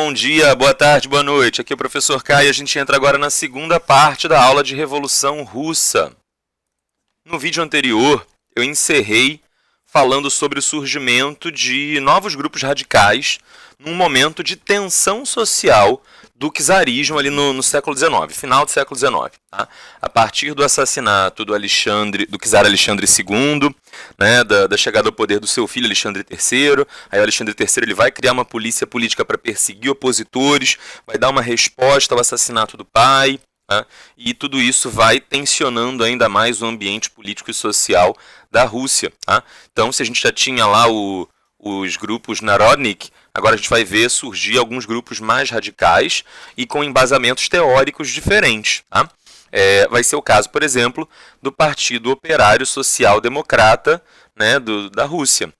Bom dia, boa tarde, boa noite. Aqui é o professor Kai e a gente entra agora na segunda parte da aula de Revolução Russa. No vídeo anterior, eu encerrei falando sobre o surgimento de novos grupos radicais num momento de tensão social do czarismo ali no século XIX, final do século XIX. Tá? A partir do assassinato do czar Alexandre II, né, da chegada ao poder do seu filho Alexandre III, aí o Alexandre III ele vai criar uma polícia política para perseguir opositores, vai dar uma resposta ao assassinato do pai, tá? E tudo isso vai tensionando ainda mais o ambiente político e social da Rússia. Tá? Então, se a gente já tinha lá os grupos Narodnik, agora a gente vai ver surgir alguns grupos mais radicais e com embasamentos teóricos diferentes. Tá? Vai ser o caso, por exemplo, do Partido Operário Social Democrata, né, da Rússia.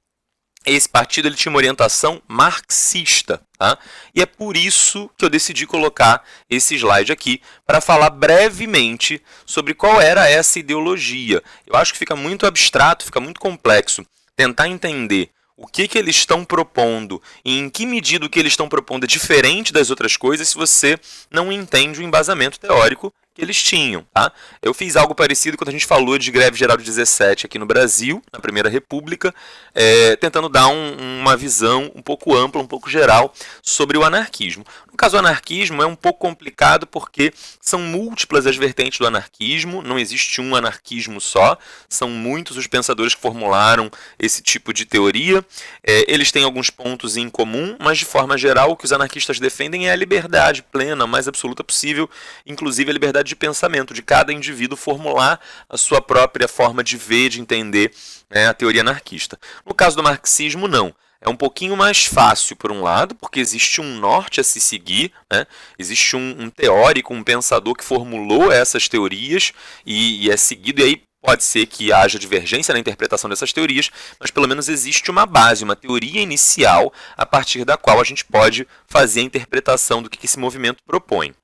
Esse partido ele tinha uma orientação marxista. Tá? E é por isso que eu decidi colocar esse slide aqui para falar brevemente sobre qual era essa ideologia. Eu acho que fica muito abstrato, fica muito complexo tentar entender o que eles estão propondo e em que medida o que eles estão propondo é diferente das outras coisas se você não entende o embasamento teórico que eles tinham. Tá? Eu fiz algo parecido quando a gente falou de greve geral de 17 aqui no Brasil, na Primeira República, tentando dar uma visão um pouco ampla, um pouco geral sobre o anarquismo. No caso, o anarquismo é um pouco complicado porque são múltiplas as vertentes do anarquismo, não existe um anarquismo só, são muitos os pensadores que formularam esse tipo de teoria. Eles têm alguns pontos em comum, mas de forma geral o que os anarquistas defendem é a liberdade plena, a mais absoluta possível, inclusive a liberdade de pensamento, de cada indivíduo formular a sua própria forma de ver, de entender, né, a teoria anarquista. No caso do marxismo, não. É um pouquinho mais fácil, por um lado, porque existe um norte a se seguir, né? Existe um teórico, um pensador que formulou essas teorias e é seguido, e aí pode ser que haja divergência na interpretação dessas teorias, mas pelo menos existe uma base, uma teoria inicial, a partir da qual a gente pode fazer a interpretação do que esse movimento propõe.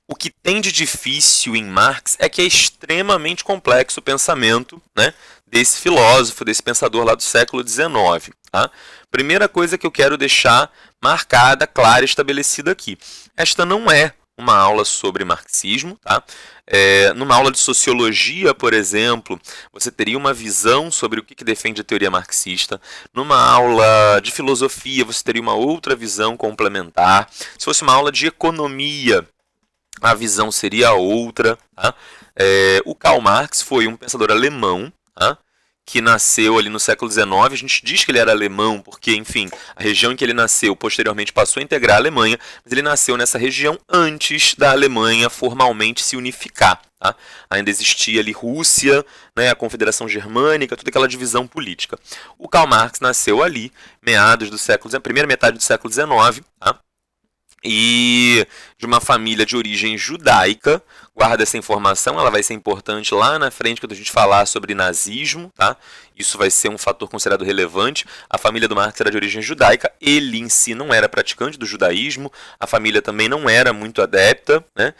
O que tem de difícil em Marx é que é extremamente complexo o pensamento, né, desse filósofo, desse pensador lá do século XIX. Tá? Primeira coisa que eu quero deixar marcada, clara e estabelecida aqui. Esta não é uma aula sobre marxismo. Tá? Numa aula de sociologia, por exemplo, você teria uma visão sobre o que defende a teoria marxista. Numa aula de filosofia, você teria uma outra visão complementar. Se fosse uma aula de economia, a visão seria outra. Tá? O Karl Marx foi um pensador alemão, tá, que nasceu ali no século XIX. A gente diz que ele era alemão porque, enfim, a região em que ele nasceu posteriormente passou a integrar a Alemanha, mas ele nasceu nessa região antes da Alemanha formalmente se unificar. Tá? Ainda existia ali Rússia, né, a Confederação Germânica, toda aquela divisão política. O Karl Marx nasceu ali, meados do século XIX, primeira metade do século XIX, tá? E de uma família de origem judaica. Guarda essa informação, ela vai ser importante lá na frente quando a gente falar sobre nazismo. Tá? Isso vai ser um fator considerado relevante. A família do Marx era de origem judaica, ele em si não era praticante do judaísmo, a família também não era muito adepta. Né?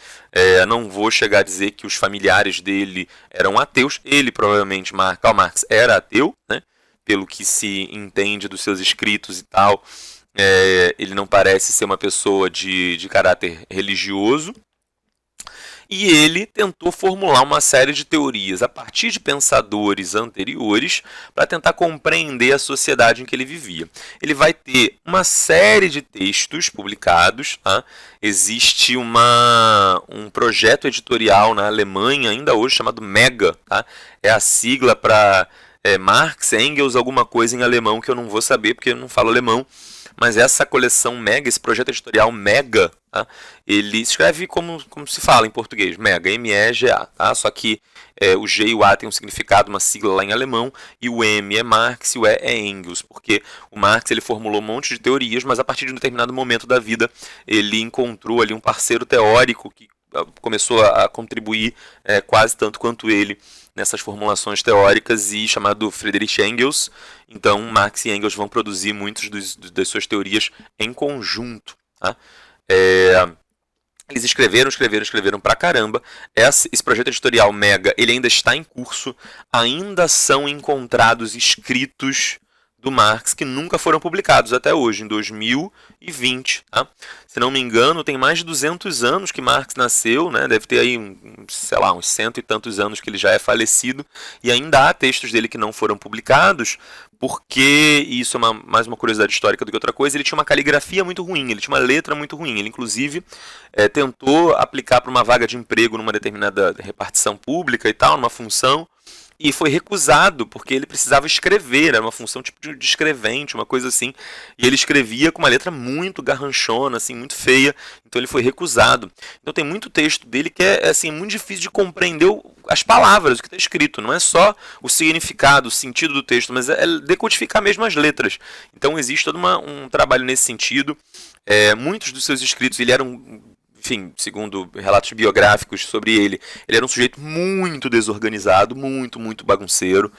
Não vou chegar a dizer que os familiares dele eram ateus, ele provavelmente, Karl Marx, era ateu, né? Pelo que se entende dos seus escritos e tal. Ele não parece ser uma pessoa de caráter religioso. E ele tentou formular uma série de teorias a partir de pensadores anteriores para tentar compreender a sociedade em que ele vivia. Ele vai ter uma série de textos publicados. Tá? Existe um projeto editorial na Alemanha, ainda hoje, chamado MEGA. Tá? É a sigla para Marx, Engels, alguma coisa em alemão que eu não vou saber porque eu não falo alemão. Mas essa coleção MEGA, esse projeto editorial MEGA, tá? Ele escreve como se fala em português, MEGA, M-E-G-A. Tá? Só que o G e o A tem um significado, uma sigla lá em alemão, e o M é Marx e o E é Engels, porque o Marx ele formulou um monte de teorias, mas a partir de um determinado momento da vida ele encontrou ali um parceiro teórico que começou a contribuir quase tanto quanto ele nessas formulações teóricas, e chamado Friedrich Engels. Então Marx e Engels vão produzir muitas das suas teorias em conjunto. Tá? Eles escreveram pra caramba. Esse projeto editorial MEGA ele ainda está em curso, ainda são encontrados escritos do Marx que nunca foram publicados até hoje, em 2020. Tá? Se não me engano, tem mais de 200 anos que Marx nasceu, né? Deve ter aí, sei lá, uns cento e tantos anos que ele já é falecido, e ainda há textos dele que não foram publicados, porque, e isso é mais uma curiosidade histórica do que outra coisa, ele tinha uma caligrafia muito ruim, ele tinha uma letra muito ruim. Ele, inclusive, tentou aplicar para uma vaga de emprego numa determinada repartição pública e tal, numa função, e foi recusado, porque ele precisava escrever, era uma função tipo de escrevente, uma coisa assim, e ele escrevia com uma letra muito garranchona, assim, muito feia, então ele foi recusado. Então tem muito texto dele que é assim, muito difícil de compreender as palavras, o que está escrito, não é só o significado, o sentido do texto, mas é decodificar mesmo as letras. Então existe todo um trabalho nesse sentido. Muitos dos seus escritos, ele era enfim, segundo relatos biográficos sobre ele, ele era um sujeito muito desorganizado, muito bagunceiro.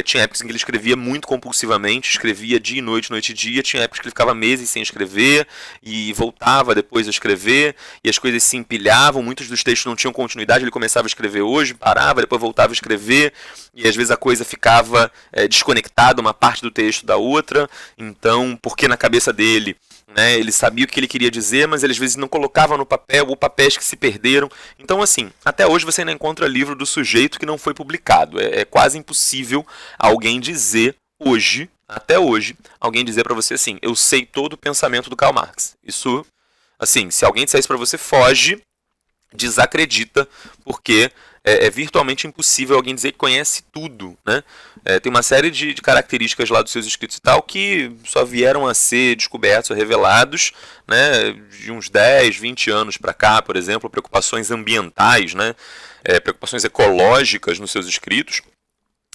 Tinha épocas em que ele escrevia muito compulsivamente, escrevia dia e noite, noite e dia. Tinha épocas que ele ficava meses sem escrever e voltava depois a escrever, e as coisas se empilhavam, muitos dos textos não tinham continuidade, ele começava a escrever hoje, parava, depois voltava a escrever, e às vezes a coisa ficava desconectada, uma parte do texto da outra. Então, porque na cabeça dele, né, ele sabia o que ele queria dizer, mas ele às vezes não colocava no papel, ou papéis que se perderam. Então, assim, até hoje você ainda encontra livro do sujeito que não foi publicado. É quase impossível alguém dizer hoje, até hoje, alguém dizer para você assim, eu sei todo o pensamento do Karl Marx. Isso, assim, se alguém disser isso para você, foge, desacredita, porque é virtualmente impossível alguém dizer que conhece tudo, né? Tem uma série de características lá dos seus escritos e tal que só vieram a ser descobertos ou revelados, né, de uns 10, 20 anos para cá, por exemplo, preocupações ambientais, né, preocupações ecológicas nos seus escritos,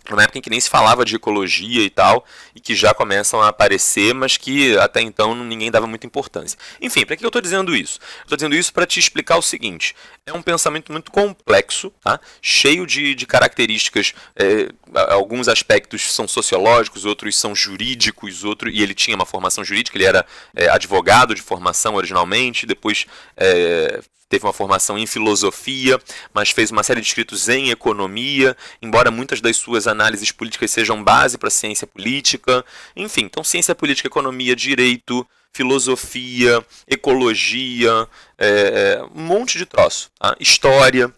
numa época em que nem se falava de ecologia e tal, e que já começam a aparecer, mas que até então ninguém dava muita importância. Enfim, para que eu estou dizendo isso? Estou dizendo isso para te explicar o seguinte: é um pensamento muito complexo, tá? Cheio de características, alguns aspectos são sociológicos, outros são jurídicos, e ele tinha uma formação jurídica, ele era advogado de formação originalmente, depois teve uma formação em filosofia, mas fez uma série de escritos em economia, embora muitas das suas análises políticas sejam base para a ciência política. Enfim, então ciência política, economia, direito, filosofia, ecologia, um monte de troço. Tá? História.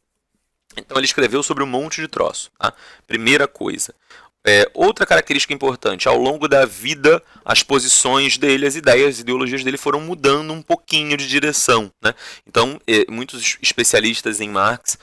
Então ele escreveu sobre um monte de troço. Tá? Primeira coisa. Outra característica importante, ao longo da vida, as posições dele, as ideias, as ideologias dele foram mudando um pouquinho de direção. Né? Então, muitos especialistas em Marx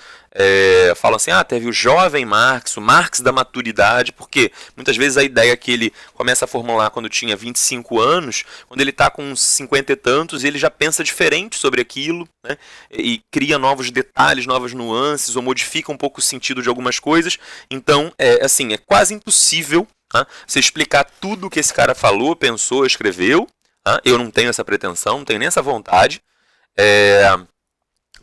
falam assim, teve o jovem Marx, o Marx da maturidade, porque muitas vezes a ideia que ele começa a formular quando tinha 25 anos, quando ele está com uns 50 e tantos, ele já pensa diferente sobre aquilo, né? E cria novos detalhes, novas nuances, ou modifica um pouco o sentido de algumas coisas. Então, é quase impossível você explicar tudo o que esse cara falou, pensou, escreveu. Eu não tenho essa pretensão, não tenho nem essa vontade.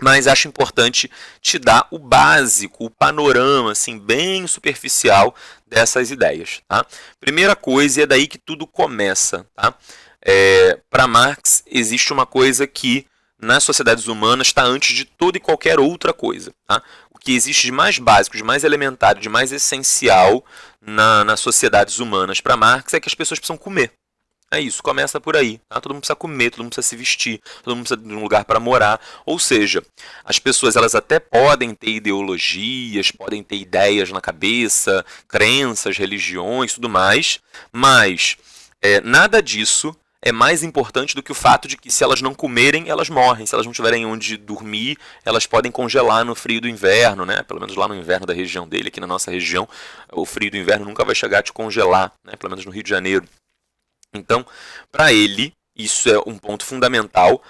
Mas acho importante te dar o básico, o panorama, assim, bem superficial dessas ideias. Tá? Primeira coisa, e é daí que tudo começa. Tá? Para Marx, existe uma coisa que nas sociedades humanas está antes de toda e qualquer outra coisa. Tá? O que existe de mais básico, de mais elementar, de mais essencial nas sociedades humanas para Marx é que as pessoas precisam comer. É isso, começa por aí. Tá? Todo mundo precisa comer, todo mundo precisa se vestir, todo mundo precisa de um lugar para morar. Ou seja, as pessoas elas até podem ter ideologias, podem ter ideias na cabeça, crenças, religiões, tudo mais, mas nada disso é mais importante do que o fato de que se elas não comerem, elas morrem. Se elas não tiverem onde dormir, elas podem congelar no frio do inverno, né? Pelo menos lá no inverno da região dele, aqui na nossa região, o frio do inverno nunca vai chegar a te congelar, né? Pelo menos no Rio de Janeiro. Então, para ele, isso é um ponto fundamental,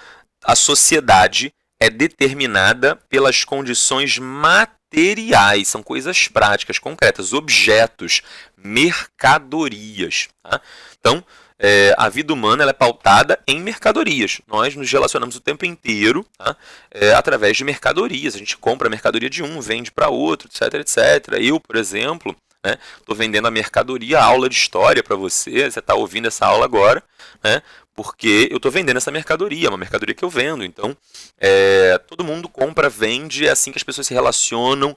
a sociedade é determinada pelas condições materiais, são coisas práticas, concretas, objetos, mercadorias. Tá? Então, a vida humana ela é pautada em mercadorias. Nós nos relacionamos o tempo inteiro, tá? Através de mercadorias. A gente compra a mercadoria de um, vende para outro, etc, etc. Eu, por exemplo, estou vendendo a mercadoria, a aula de história para você está ouvindo essa aula agora, né? Porque eu estou vendendo essa mercadoria, uma mercadoria que eu vendo. Então, todo mundo compra, vende, é assim que as pessoas se relacionam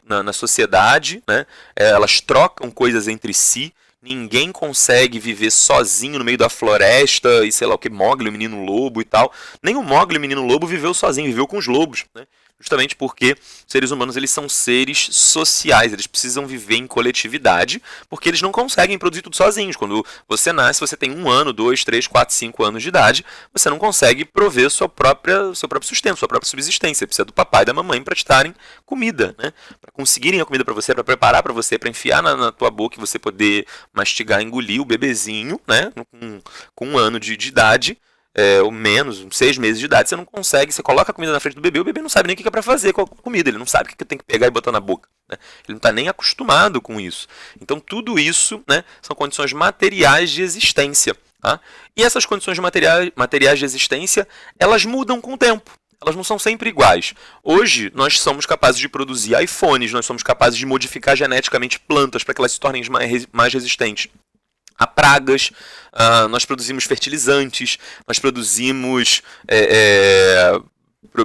na sociedade, né? Elas trocam coisas entre si, Ninguém consegue viver sozinho no meio da floresta e sei lá o que, Mowgli, o menino lobo e tal. Nem o Mowgli, o menino lobo, viveu sozinho, viveu com os lobos, né? Justamente porque os seres humanos eles são seres sociais, eles precisam viver em coletividade, porque eles não conseguem produzir tudo sozinhos. Quando você nasce, você tem 1 ano, 2, 3, 4, 5 anos de idade, você não consegue prover seu próprio sustento, sua própria subsistência. Você precisa do papai e da mamãe para te darem comida, né? Para conseguirem a comida para você, para preparar para você, para enfiar na tua boca e você poder mastigar, engolir o bebezinho, né? Com 1 ano de idade. Ou menos, 6 meses de idade, você não consegue, você coloca a comida na frente do bebê, o bebê não sabe nem o que é para fazer com a comida, ele não sabe o que tem que pegar e botar na boca, né? Ele não está nem acostumado com isso. Então tudo isso, né, são condições materiais de existência. Tá? E essas condições materiais de existência, elas mudam com o tempo. Elas não são sempre iguais. Hoje, nós somos capazes de produzir iPhones, nós somos capazes de modificar geneticamente plantas para que elas se tornem mais resistentes a pragas, nós produzimos fertilizantes, nós produzimos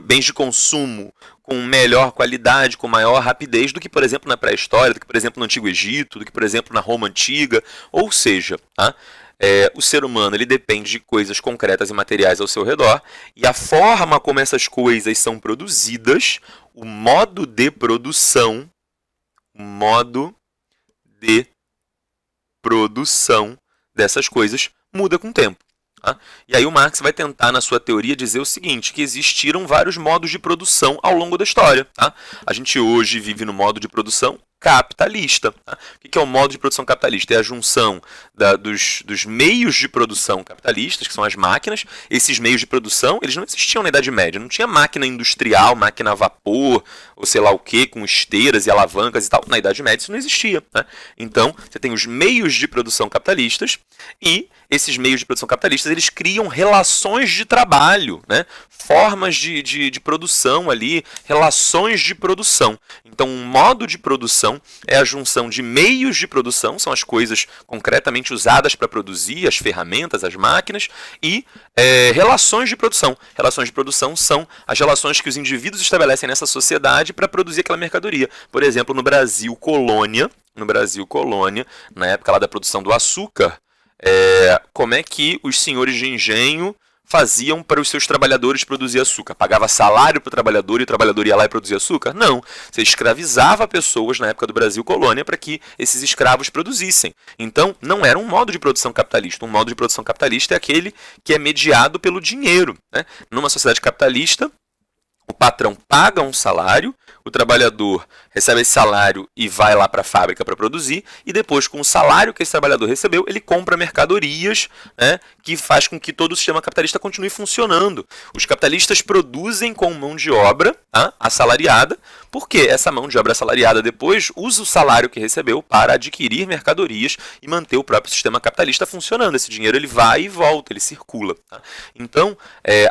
bens de consumo com melhor qualidade, com maior rapidez do que, por exemplo, na pré-história, do que, por exemplo, no Antigo Egito, do que, por exemplo, na Roma Antiga. Ou seja, o ser humano ele depende de coisas concretas e materiais ao seu redor, e a forma como essas coisas são produzidas, o modo de produção dessas coisas muda com o tempo. Tá? E aí o Marx vai tentar, na sua teoria, dizer o seguinte, que existiram vários modos de produção ao longo da história. Tá? A gente hoje vive no modo de produção capitalista. Tá? O que é o modo de produção capitalista? É a junção dos meios de produção capitalistas, que são as máquinas. Esses meios de produção, eles não existiam na Idade Média. Não tinha máquina industrial, máquina a vapor, ou sei lá o que, com esteiras e alavancas e tal. Na Idade Média isso não existia. Né? Então, você tem os meios de produção capitalistas e esses meios de produção capitalistas, eles criam relações de trabalho, né? Formas de produção ali, relações de produção. Então, um modo de produção é a junção de meios de produção, são as coisas concretamente usadas para produzir, as ferramentas, as máquinas, e relações de produção. Relações de produção são as relações que os indivíduos estabelecem nessa sociedade para produzir aquela mercadoria. Por exemplo, no Brasil colônia, na época lá da produção do açúcar, como é que os senhores de engenho faziam para os seus trabalhadores produzir açúcar? Pagava salário para o trabalhador e o trabalhador ia lá e produzia açúcar? Não. Você escravizava pessoas na época do Brasil colônia para que esses escravos produzissem. Então, não era um modo de produção capitalista. Um modo de produção capitalista é aquele que é mediado pelo dinheiro. Né? Numa sociedade capitalista, o patrão paga um salário, o trabalhador recebe esse salário e vai lá para a fábrica para produzir, e depois, com o salário que esse trabalhador recebeu, ele compra mercadorias, né, que faz com que todo o sistema capitalista continue funcionando. Os capitalistas produzem com mão de obra, tá, assalariada, porque essa mão de obra assalariada depois usa o salário que recebeu para adquirir mercadorias e manter o próprio sistema capitalista funcionando. Esse dinheiro ele vai e volta, ele circula. Tá? Então,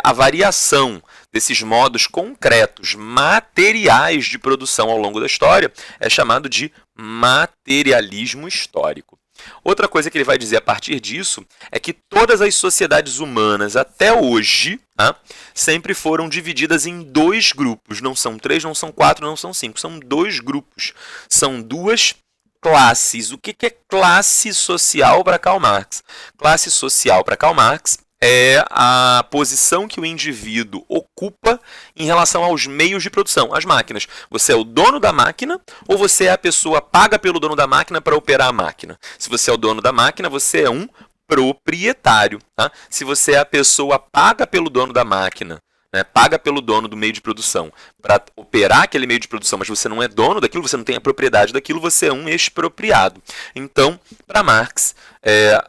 a variação desses modos concretos, materiais de produção ao longo da história, é chamado de materialismo histórico. Outra coisa que ele vai dizer a partir disso é que todas as sociedades humanas até hoje, tá, sempre foram divididas em 2 grupos. Não são 3, não são 4, não são 5. São 2 grupos. São 2 classes. O que é classe social para Karl Marx? Classe social para Karl Marx é a posição que o indivíduo ocupa em relação aos meios de produção, as máquinas. Você é o dono da máquina ou você é a pessoa paga pelo dono da máquina para operar a máquina? Se você é o dono da máquina, você é um proprietário. Tá? Se você é a pessoa paga pelo dono da máquina, né, paga pelo dono do meio de produção para operar aquele meio de produção, mas você não é dono daquilo, você não tem a propriedade daquilo, você é um expropriado. Então, para Marx,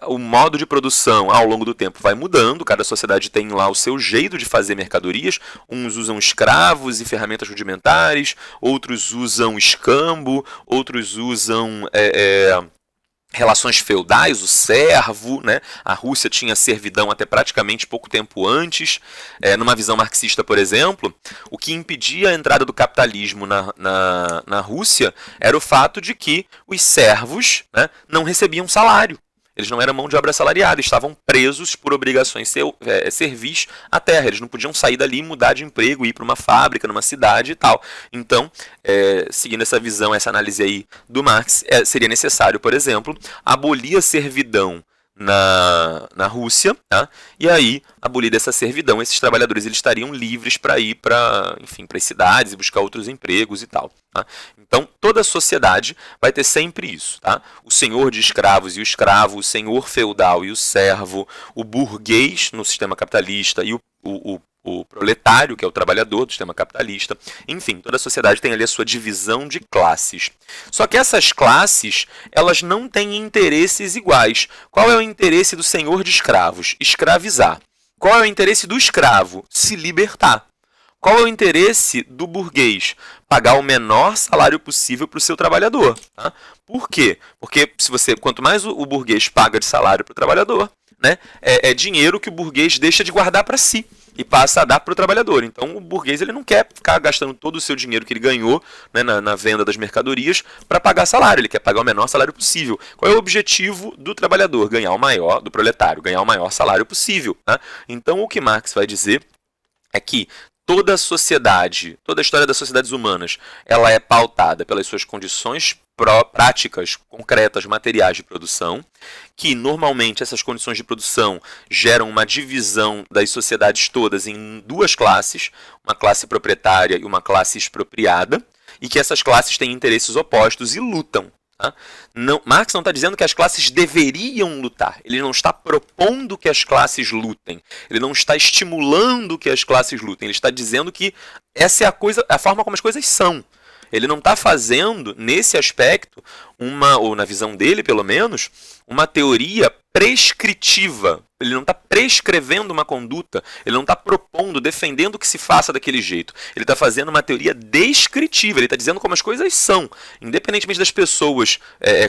o modo de produção ao longo do tempo vai mudando, cada sociedade tem lá o seu jeito de fazer mercadorias, uns usam escravos e ferramentas rudimentares, outros usam escambo, outros usam relações feudais, o servo, né? A Rússia tinha servidão até praticamente pouco tempo antes. Numa visão marxista, por exemplo, o que impedia a entrada do capitalismo na Rússia era o fato de que os servos, né, não recebiam salário. Eles não eram mão de obra assalariada, estavam presos por obrigações servis à terra. Eles não podiam sair dali, mudar de emprego, ir para uma fábrica, numa cidade e tal. Então, seguindo essa visão, essa análise aí do Marx, seria necessário, por exemplo, abolir a servidão na Rússia, tá? E aí, abolida essa servidão, esses trabalhadores eles estariam livres para ir para as cidades e buscar outros empregos e tal. Tá? Então, toda a sociedade vai ter sempre isso. Tá? O senhor de escravos e o escravo, o senhor feudal e o servo, o burguês no sistema capitalista e o proletário, que é o trabalhador do sistema capitalista. Enfim, toda a sociedade tem ali a sua divisão de classes. Só que essas classes, elas não têm interesses iguais. Qual é o interesse do senhor de escravos? Escravizar. Qual é o interesse do escravo? Se libertar. Qual é o interesse do burguês? Pagar o menor salário possível para o seu trabalhador. Tá? Por quê? Porque quanto mais o burguês paga de salário para o trabalhador, né, é dinheiro que o burguês deixa de guardar para si e passa a dar para o trabalhador. Então o burguês ele não quer ficar gastando todo o seu dinheiro que ele ganhou, né, na venda das mercadorias para pagar salário, ele quer pagar o menor salário possível. Qual é o objetivo do trabalhador? Ganhar o maior, do proletário, ganhar o maior salário possível. Tá? Então o que Marx vai dizer é que toda a sociedade, toda a história das sociedades humanas, ela é pautada pelas suas condições práticas, concretas, materiais de produção, que normalmente essas condições de produção geram uma divisão das sociedades todas em duas classes, uma classe proprietária e uma classe expropriada, e que essas classes têm interesses opostos e lutam. Tá? Marx não está dizendo que as classes deveriam lutar. Ele não está propondo que as classes lutem. Ele não está estimulando que as classes lutem. Ele está dizendo que essa é a forma como as coisas são. Ele não está fazendo, nesse aspecto, ou na visão dele, pelo menos, uma teoria prescritiva. Ele não está prescrevendo uma conduta, ele não está propondo, defendendo que se faça daquele jeito. Ele está fazendo uma teoria descritiva, ele está dizendo como as coisas são. Independentemente das pessoas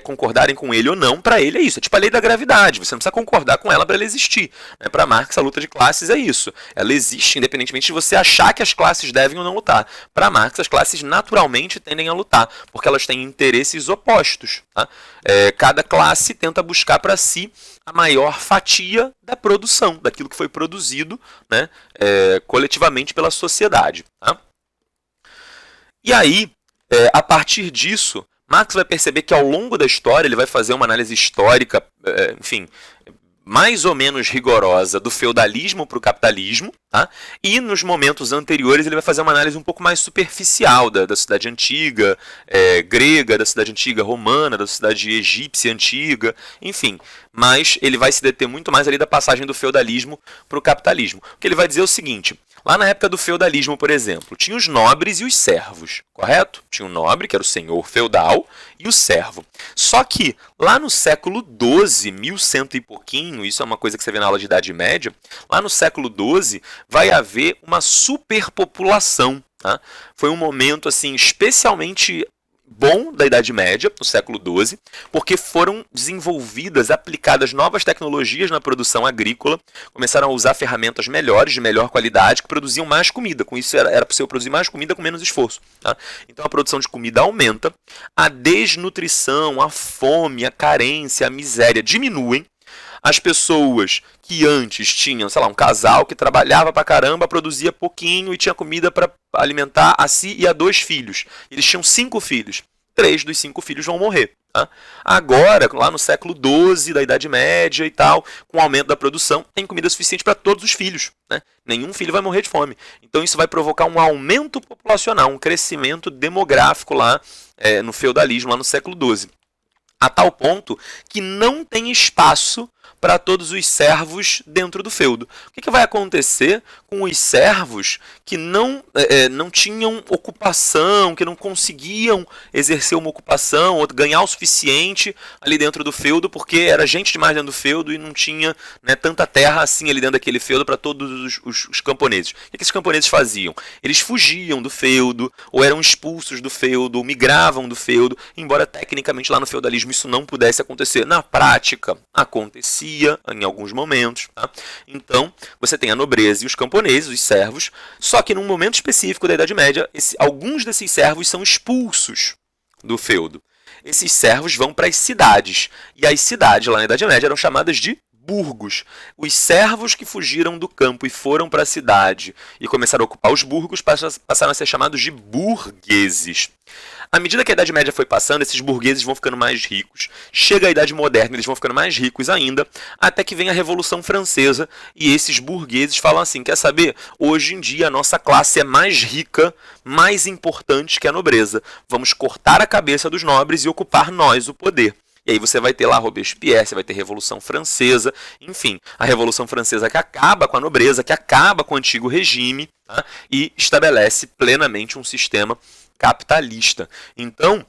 concordarem com ele ou não, para ele é isso. É tipo a lei da gravidade, você não precisa concordar com ela para ela existir. Para Marx, a luta de classes é isso. Ela existe independentemente de você achar que as classes devem ou não lutar. Para Marx, as classes naturalmente tendem a lutar, porque elas têm interesses opostos. Tá? Cada classe tenta buscar para si a maior fatia da produção, daquilo que foi produzido, né, coletivamente pela sociedade. Tá? E aí, a partir disso, Marx vai perceber que ao longo da história, ele vai fazer uma análise histórica, mais ou menos rigorosa do feudalismo para o capitalismo, tá? E nos momentos anteriores ele vai fazer uma análise um pouco mais superficial da sociedade antiga, grega, da sociedade antiga romana, da sociedade egípcia antiga, enfim. Mas ele vai se deter muito mais ali da passagem do feudalismo para o capitalismo. O que ele vai dizer é o seguinte: lá na época do feudalismo, por exemplo, tinha os nobres e os servos, correto? Tinha o nobre, que era o senhor feudal, e o servo. Só que lá no século XII, 1100 e pouquinho, isso é uma coisa que você vê na aula de Idade Média, lá no século XII vai haver uma superpopulação. Tá? Foi um momento assim especialmente bom da Idade Média, no século XII, porque foram desenvolvidas, aplicadas novas tecnologias na produção agrícola, começaram a usar ferramentas melhores, de melhor qualidade, que produziam mais comida. Com isso era possível produzir mais comida com menos esforço. Tá? Então a produção de comida aumenta, a desnutrição, a fome, a carência, a miséria diminuem. As pessoas que antes tinham, sei lá, um casal que trabalhava pra caramba, produzia pouquinho e tinha comida para alimentar a si e a 2 filhos. Eles tinham 5 filhos. 3 dos 5 filhos vão morrer. Tá? Agora, lá no século XII, da Idade Média e tal, com o aumento da produção, tem comida suficiente para todos os filhos. Né? Nenhum filho vai morrer de fome. Então isso vai provocar um aumento populacional, um crescimento demográfico lá no feudalismo, lá no século XII. A tal ponto que não tem espaço para todos os servos dentro do feudo. O que vai acontecer com os servos que não tinham ocupação, que não conseguiam exercer uma ocupação ou ganhar o suficiente ali dentro do feudo, porque era gente demais dentro do feudo e não tinha, né, tanta terra assim ali dentro daquele feudo para todos os camponeses. O que esses camponeses faziam? Eles fugiam do feudo, ou eram expulsos do feudo, ou migravam do feudo, embora tecnicamente lá no feudalismo isso não pudesse acontecer. Na prática, acontecia em alguns momentos. Tá? Então, você tem a nobreza e os camponeses, os servos, só que num momento específico da Idade Média, alguns desses servos são expulsos do feudo. esses servos vão para as cidades. E as cidades, lá na Idade Média, eram chamadas de burgos. Os servos que fugiram do campo e foram para a cidade e começaram a ocupar os burgos passaram a ser chamados de burgueses. À medida que a Idade Média foi passando, esses burgueses vão ficando mais ricos. Chega a Idade Moderna, eles vão ficando mais ricos ainda, até que vem a Revolução Francesa e esses burgueses falam assim, quer saber? Hoje em dia a nossa classe é mais rica, mais importante que a nobreza. Vamos cortar a cabeça dos nobres e ocupar nós o poder. E aí você vai ter lá Robespierre, você vai ter Revolução Francesa, enfim, a Revolução Francesa que acaba com a nobreza, que acaba com o antigo regime, tá? E estabelece plenamente um sistema capitalista. Então,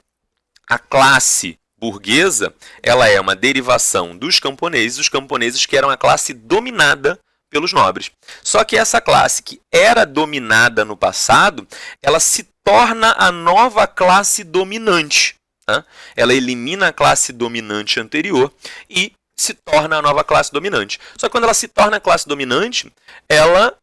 a classe burguesa, ela é uma derivação dos camponeses, os camponeses que eram a classe dominada pelos nobres. Só que essa classe que era dominada no passado, ela se torna a nova classe dominante. Ela elimina a classe dominante anterior e se torna a nova classe dominante. Só que quando ela se torna a classe dominante, ela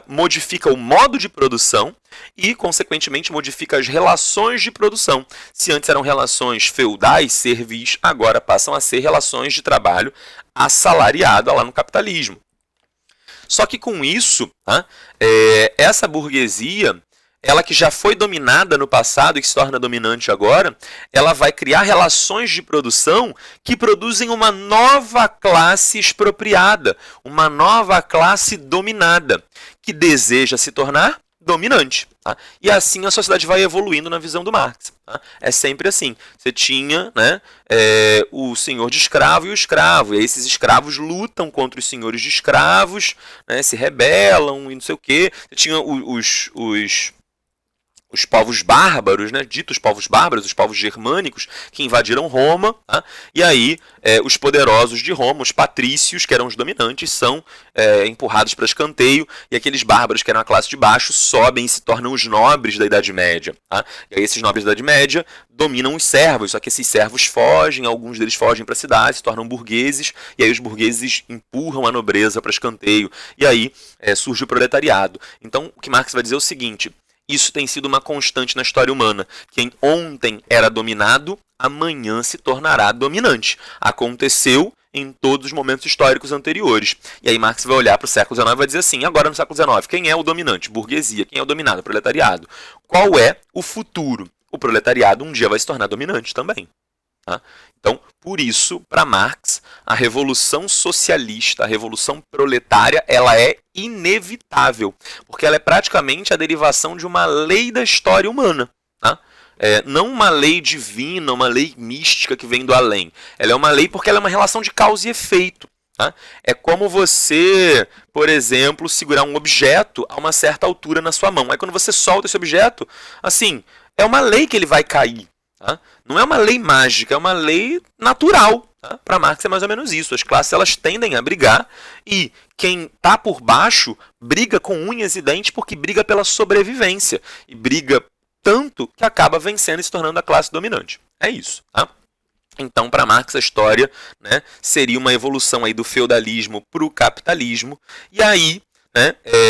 modifica o modo de produção e, consequentemente, modifica as relações de produção. Se antes eram relações feudais, servis, agora passam a ser relações de trabalho assalariado lá no capitalismo. Só que com isso, essa burguesia, ela que já foi dominada no passado e que se torna dominante agora, ela vai criar relações de produção que produzem uma nova classe expropriada, uma nova classe dominada, que deseja se tornar dominante. Tá? E assim a sociedade vai evoluindo na visão do Marx. Tá? É sempre assim. Você tinha, né, o senhor de escravo e o escravo, e aí esses escravos lutam contra os senhores de escravos, né, se rebelam e não sei o quê. Você tinha os povos bárbaros, né, ditos povos bárbaros, os povos germânicos, que invadiram Roma, tá? E aí os poderosos de Roma, os patrícios, que eram os dominantes, são empurrados para escanteio, e aqueles bárbaros, que eram a classe de baixo, sobem e se tornam os nobres da Idade Média. Tá? E aí esses nobres da Idade Média dominam os servos, só que esses servos fogem, alguns deles fogem para a cidade, se tornam burgueses, e aí os burgueses empurram a nobreza para escanteio, e aí surge o proletariado. Então, o que Marx vai dizer é o seguinte: isso tem sido uma constante na história humana. Quem ontem era dominado, amanhã se tornará dominante. Aconteceu em todos os momentos históricos anteriores. E aí Marx vai olhar para o século XIX e vai dizer assim, agora no século XIX, quem é o dominante? Burguesia. Quem é o dominado? Proletariado. Qual é o futuro? O proletariado um dia vai se tornar dominante também. Tá? Então, por isso, para Marx, a revolução socialista, a revolução proletária, ela é inevitável, porque ela é praticamente a derivação de uma lei da história humana. Tá? Não uma lei divina, uma lei mística que vem do além. Ela é uma lei porque ela é uma relação de causa e efeito. Tá? É como você, por exemplo, segurar um objeto a uma certa altura na sua mão. Aí quando você solta esse objeto, assim, é uma lei que ele vai cair. Tá? Não é uma lei mágica, é uma lei natural. Tá? Para Marx é mais ou menos isso. As classes elas tendem a brigar e quem está por baixo briga com unhas e dentes porque briga pela sobrevivência. E briga tanto que acaba vencendo e se tornando a classe dominante. É isso. Tá? Então, para Marx, a história, né, seria uma evolução aí do feudalismo para o capitalismo. E aí,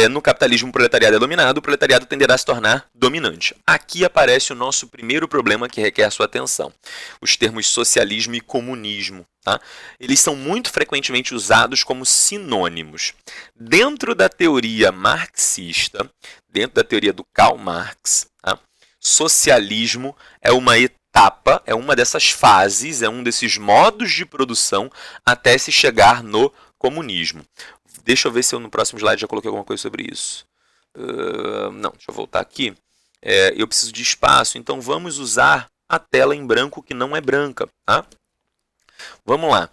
no capitalismo o proletariado é dominado, o proletariado tenderá a se tornar dominante. Aqui aparece o nosso primeiro problema que requer a sua atenção. Os termos socialismo e comunismo. Tá? Eles são muito frequentemente usados como sinônimos. Dentro da teoria marxista, dentro da teoria do Karl Marx, tá? Socialismo é uma etapa, é uma dessas fases, é um desses modos de produção até se chegar no comunismo. Deixa eu ver se eu no próximo slide já coloquei alguma coisa sobre isso. Não, deixa eu voltar aqui. Eu preciso de espaço, então vamos usar a tela em branco que não é branca. Tá? Vamos lá.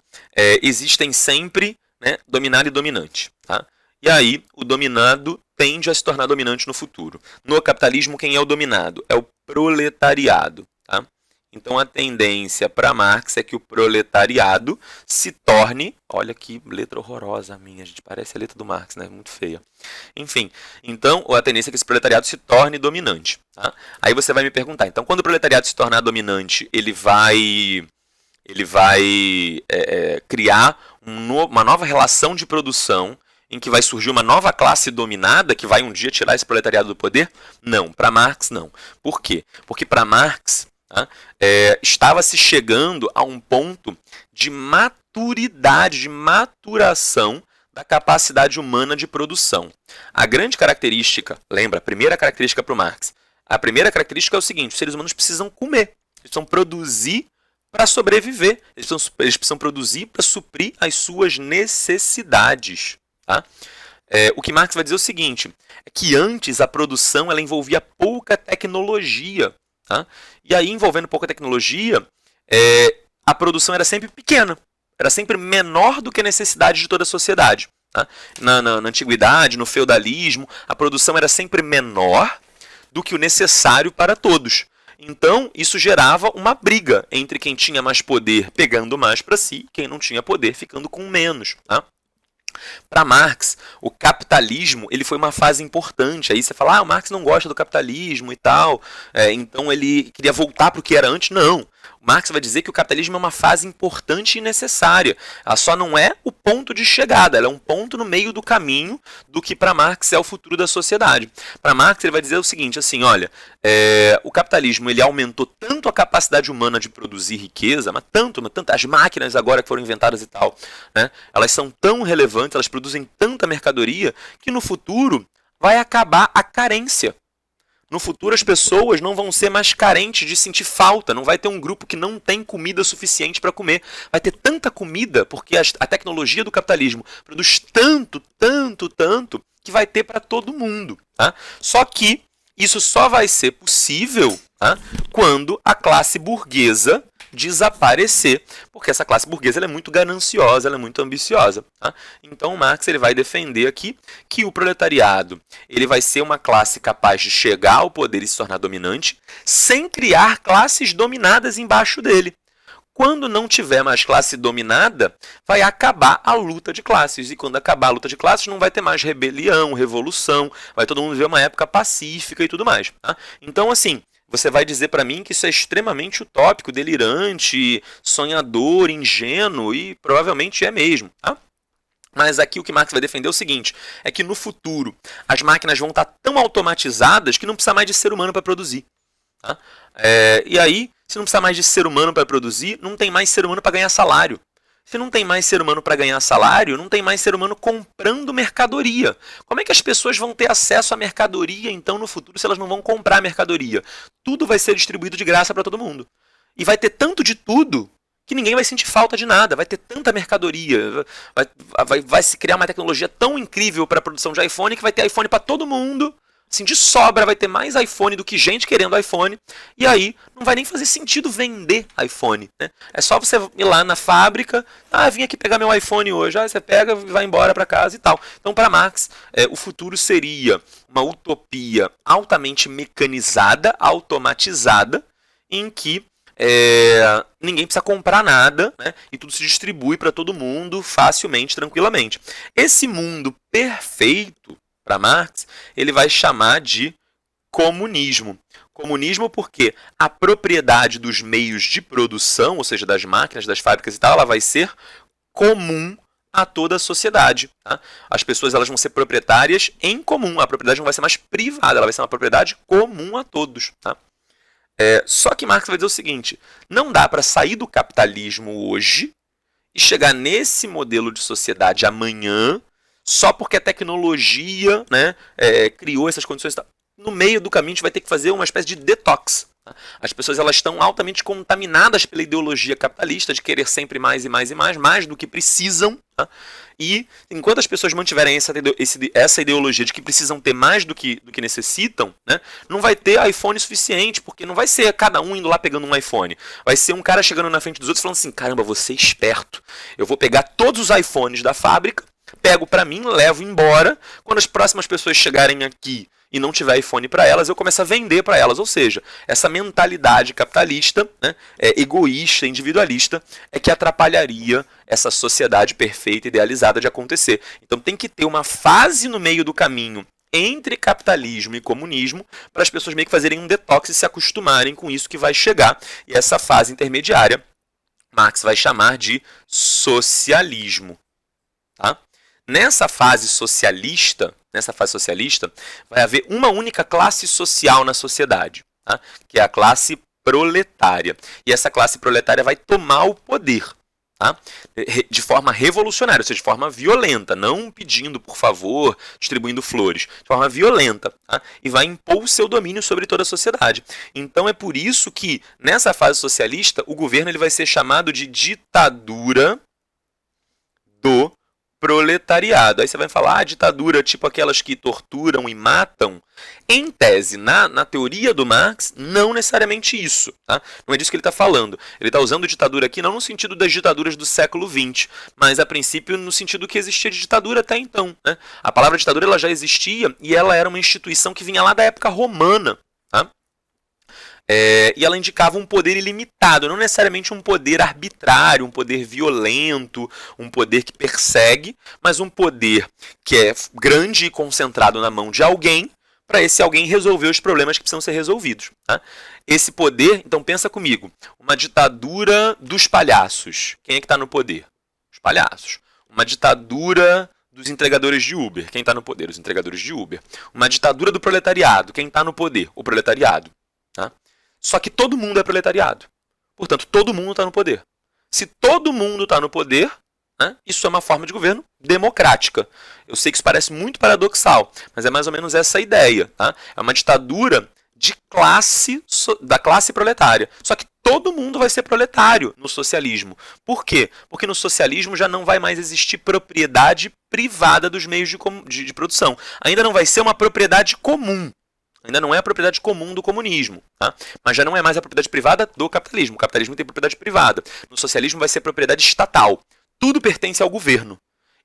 Existem sempre, né, dominado e dominante. Tá? E aí, o dominado tende a se tornar dominante no futuro. No capitalismo, quem é o dominado? É o proletariado. Tá? Então, a tendência para Marx é que o proletariado se torne... Olha que letra horrorosa a minha, gente. Parece a letra do Marx, né? Muito feia. Enfim, então, a tendência é que esse proletariado se torne dominante. Tá? Aí você vai me perguntar, então, quando o proletariado se tornar dominante, ele vai criar uma nova relação de produção em que vai surgir uma nova classe dominada que vai um dia tirar esse proletariado do poder? Não, para Marx não. Por quê? Porque para Marx, tá? Estava se chegando a um ponto de maturidade, de maturação da capacidade humana de produção. A grande característica, lembra, a primeira característica para o Marx, a primeira característica é o seguinte: os seres humanos precisam comer, eles precisam produzir para sobreviver, eles precisam produzir para suprir as suas necessidades. Tá? O que Marx vai dizer é o seguinte, é que antes a produção ela envolvia pouca tecnologia. Tá? E aí, envolvendo pouca tecnologia, a produção era sempre pequena, era sempre menor do que a necessidade de toda a sociedade. Tá? Na antiguidade, no feudalismo, a produção era sempre menor do que o necessário para todos. Então, isso gerava uma briga entre quem tinha mais poder pegando mais para si e quem não tinha poder ficando com menos. Tá? Para Marx, o capitalismo ele foi uma fase importante. Aí você fala, o Marx não gosta do capitalismo e tal, então ele queria voltar para o que era antes. Não. Marx vai dizer que o capitalismo é uma fase importante e necessária. Ela só não é o ponto de chegada, ela é um ponto no meio do caminho do que para Marx é o futuro da sociedade. Para Marx ele vai dizer o seguinte, assim, olha, o capitalismo ele aumentou tanto a capacidade humana de produzir riqueza, mas tanto, as máquinas agora que foram inventadas e tal, né, elas são tão relevantes, elas produzem tanta mercadoria, que no futuro vai acabar a carência. No futuro as pessoas não vão ser mais carentes de sentir falta, não vai ter um grupo que não tem comida suficiente para comer. Vai ter tanta comida, porque a tecnologia do capitalismo produz tanto, que vai ter para todo mundo. Tá? Só que isso só vai ser possível, tá, quando a classe burguesa desaparecer, porque essa classe burguesa ela é muito gananciosa, ela é muito ambiciosa. Tá? Então o Marx ele vai defender aqui que o proletariado ele vai ser uma classe capaz de chegar ao poder e se tornar dominante, sem criar classes dominadas embaixo dele. Quando não tiver mais classe dominada, vai acabar a luta de classes. E quando acabar a luta de classes, não vai ter mais rebelião, revolução, vai todo mundo viver uma época pacífica e tudo mais. Tá? Então, assim, você vai dizer para mim que isso é extremamente utópico, delirante, sonhador, ingênuo, e provavelmente é mesmo. Tá? Mas aqui o que Marx vai defender é o seguinte, é que no futuro as máquinas vão estar tão automatizadas que não precisa mais de ser humano para produzir. Tá? E aí, se não precisa mais de ser humano para produzir, não tem mais ser humano para ganhar salário. Se não tem mais ser humano para ganhar salário, não tem mais ser humano comprando mercadoria. Como é que as pessoas vão ter acesso à mercadoria, então, no futuro, se elas não vão comprar mercadoria? Tudo vai ser distribuído de graça para todo mundo. E vai ter tanto de tudo que ninguém vai sentir falta de nada. Vai ter tanta mercadoria. Vai se criar uma tecnologia tão incrível para a produção de iPhone que vai ter iPhone para todo mundo. Assim, de sobra, vai ter mais iPhone do que gente querendo iPhone, e aí não vai nem fazer sentido vender iPhone. Né? É só você ir lá na fábrica, vim aqui pegar meu iPhone hoje, você pega e vai embora para casa e tal. Então, para Marx, o futuro seria uma utopia altamente mecanizada, automatizada, em que ninguém precisa comprar nada, né? E tudo se distribui para todo mundo facilmente, tranquilamente. Esse mundo perfeito, para Marx, ele vai chamar de comunismo. Comunismo porque a propriedade dos meios de produção, ou seja, das máquinas, das fábricas e tal, ela vai ser comum a toda a sociedade. Tá? As pessoas elas vão ser proprietárias em comum. A propriedade não vai ser mais privada, ela vai ser uma propriedade comum a todos. Tá? Só que Marx vai dizer o seguinte, não dá para sair do capitalismo hoje e chegar nesse modelo de sociedade amanhã, só porque a tecnologia, né, criou essas condições. No meio do caminho, a gente vai ter que fazer uma espécie de detox. Tá? As pessoas elas estão altamente contaminadas pela ideologia capitalista de querer sempre mais e mais e mais do que precisam. Tá? E enquanto as pessoas mantiverem essa ideologia de que precisam ter mais do que necessitam, né, não vai ter iPhone suficiente, porque não vai ser cada um indo lá pegando um iPhone. Vai ser um cara chegando na frente dos outros falando assim, caramba, você é esperto. Eu vou pegar todos os iPhones da fábrica, pego para mim, levo embora. Quando as próximas pessoas chegarem aqui e não tiver iPhone para elas, eu começo a vender para elas. Ou seja, essa mentalidade capitalista, né, egoísta, individualista, é que atrapalharia essa sociedade perfeita, idealizada de acontecer. Então tem que ter uma fase no meio do caminho entre capitalismo e comunismo para as pessoas meio que fazerem um detox e se acostumarem com isso que vai chegar. E essa fase intermediária, Marx vai chamar de socialismo. Tá? Nessa fase socialista, vai haver uma única classe social na sociedade, tá? Que é a classe proletária. E essa classe proletária vai tomar o poder. Tá? De forma revolucionária, ou seja, de forma violenta, não pedindo por favor, distribuindo flores, de forma violenta, tá? E vai impor o seu domínio sobre toda a sociedade. Então é por isso que nessa fase socialista o governo ele vai ser chamado de ditadura do proletariado. Aí você vai falar, ditadura tipo aquelas que torturam e matam. Em tese, na teoria do Marx, não necessariamente isso. Tá? Não é disso que ele está falando. Ele está usando ditadura aqui não no sentido das ditaduras do século XX, mas a princípio no sentido que existia de ditadura até então. Né? A palavra ditadura ela já existia e ela era uma instituição que vinha lá da época romana. Tá? E ela indicava um poder ilimitado, não necessariamente um poder arbitrário, um poder violento, um poder que persegue, mas um poder que é grande e concentrado na mão de alguém, para esse alguém resolver os problemas que precisam ser resolvidos. Tá? Esse poder, então pensa comigo, uma ditadura dos palhaços. Quem é que está no poder? Os palhaços. Uma ditadura dos entregadores de Uber. Quem está no poder? Os entregadores de Uber. Uma ditadura do proletariado. Quem está no poder? O proletariado. Tá? Só que todo mundo é proletariado. Portanto, todo mundo está no poder. Se todo mundo está no poder, né, isso é uma forma de governo democrática. Eu sei que isso parece muito paradoxal, mas é mais ou menos essa a ideia. Tá? É uma ditadura de da classe proletária. Só que todo mundo vai ser proletário no socialismo. Por quê? Porque no socialismo já não vai mais existir propriedade privada dos meios de produção. Ainda não vai ser uma propriedade comum. Ainda não é a propriedade comum do comunismo, tá? Mas já não é mais a propriedade privada do capitalismo. O capitalismo tem propriedade privada. No socialismo vai ser propriedade estatal. Tudo pertence ao governo.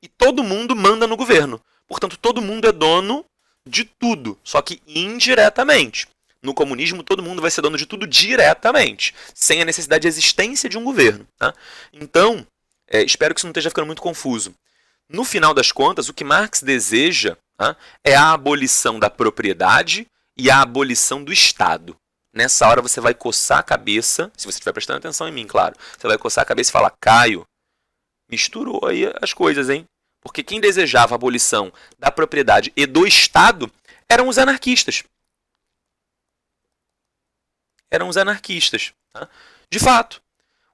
E todo mundo manda no governo. Portanto, todo mundo é dono de tudo, só que indiretamente. No comunismo, todo mundo vai ser dono de tudo diretamente, sem a necessidade de existência de um governo. Tá? Então, espero que isso não esteja ficando muito confuso. No final das contas, o que Marx deseja, tá, é a abolição da propriedade e a abolição do Estado. Nessa hora você vai coçar a cabeça, se você estiver prestando atenção em mim, claro, você vai coçar a cabeça e falar, Caio, misturou aí as coisas, hein? Porque quem desejava a abolição da propriedade e do Estado eram os anarquistas. Eram os anarquistas. Tá? De fato,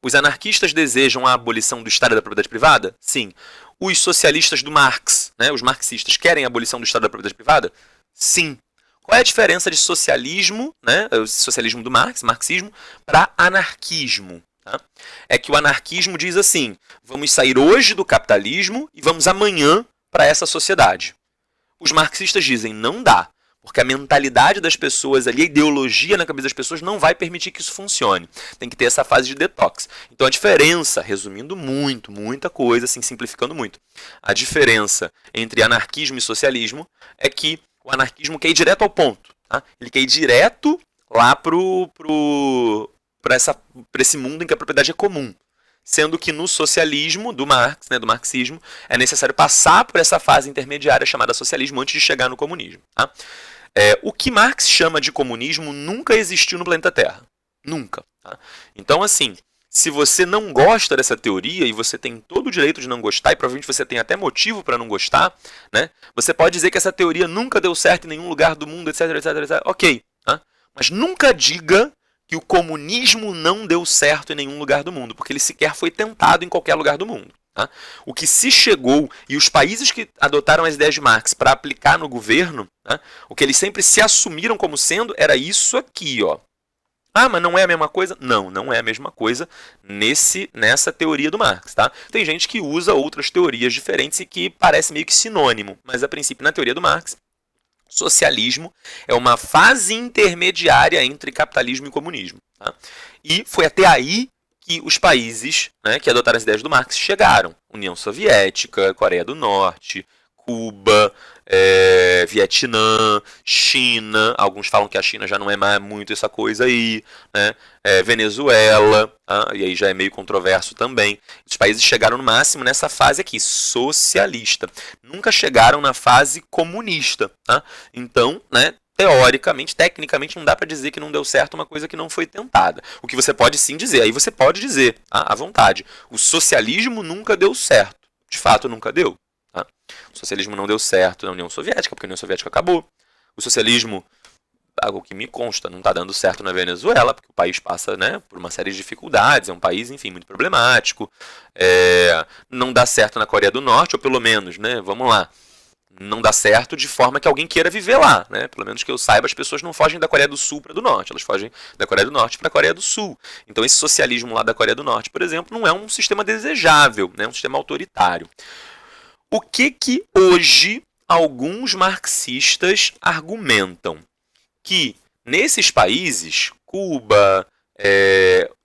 os anarquistas desejam a abolição do Estado e da propriedade privada? Sim. Os socialistas do Marx, né, os marxistas, querem a abolição do Estado e da propriedade privada? Sim. Qual é a diferença de socialismo, né, o socialismo do Marx, marxismo, para anarquismo? Tá? É que o anarquismo diz assim, vamos sair hoje do capitalismo e vamos amanhã para essa sociedade. Os marxistas dizem, não dá, porque a mentalidade das pessoas ali, a ideologia na cabeça das pessoas não vai permitir que isso funcione. Tem que ter essa fase de detox. Então a diferença, resumindo muito, muita coisa, assim, simplificando muito, a diferença entre anarquismo e socialismo é que o anarquismo quer ir direto ao ponto. Tá? Ele quer ir direto lá para esse mundo em que a propriedade é comum. Sendo que no socialismo do Marx, né, do marxismo, é necessário passar por essa fase intermediária chamada socialismo antes de chegar no comunismo. Tá? O que Marx chama de comunismo nunca existiu no planeta Terra. Nunca. Tá? Então, assim, se você não gosta dessa teoria, e você tem todo o direito de não gostar, e provavelmente você tem até motivo para não gostar, né, você pode dizer que essa teoria nunca deu certo em nenhum lugar do mundo, etc, etc, etc. Ok. Tá? Mas nunca diga que o comunismo não deu certo em nenhum lugar do mundo, porque ele sequer foi tentado em qualquer lugar do mundo. Tá? O que se chegou, e os países que adotaram as ideias de Marx para aplicar no governo, tá? O que eles sempre se assumiram como sendo era isso aqui. Ó. Ah, mas não é a mesma coisa? Não, não é a mesma coisa nessa teoria do Marx. Tá? Tem gente que usa outras teorias diferentes e que parece meio que sinônimo, mas a princípio na teoria do Marx, socialismo é uma fase intermediária entre capitalismo e comunismo. Tá? E foi até aí que os países, né, que adotaram as ideias do Marx chegaram. União Soviética, Coreia do Norte, Cuba, Vietnã, China. Alguns falam que a China já não é mais muito essa coisa aí. Né? Venezuela, tá? E aí já é meio controverso também. Os países chegaram no máximo nessa fase aqui, socialista. Nunca chegaram na fase comunista. Tá? Então, né, teoricamente, tecnicamente, não dá para dizer que não deu certo uma coisa que não foi tentada. O que você pode sim dizer, aí você pode dizer, tá? À vontade, o socialismo nunca deu certo. De fato, nunca deu. Tá? O socialismo não deu certo na União Soviética, porque a União Soviética acabou. O socialismo algo que me consta, não está dando certo na Venezuela, porque o país passa, né, por uma série de dificuldades, é um país, enfim, muito problemático. Não dá certo na Coreia do Norte, ou pelo menos, né, vamos lá, não dá certo de forma que alguém queira viver lá, né? Pelo menos que eu saiba, as pessoas não fogem da Coreia do Sul para do Norte, elas fogem da Coreia do Norte para a Coreia do Sul. Então esse socialismo lá da Coreia do Norte, por exemplo, não é um sistema desejável, né? É um sistema autoritário. O que hoje alguns marxistas argumentam? Que nesses países, Cuba,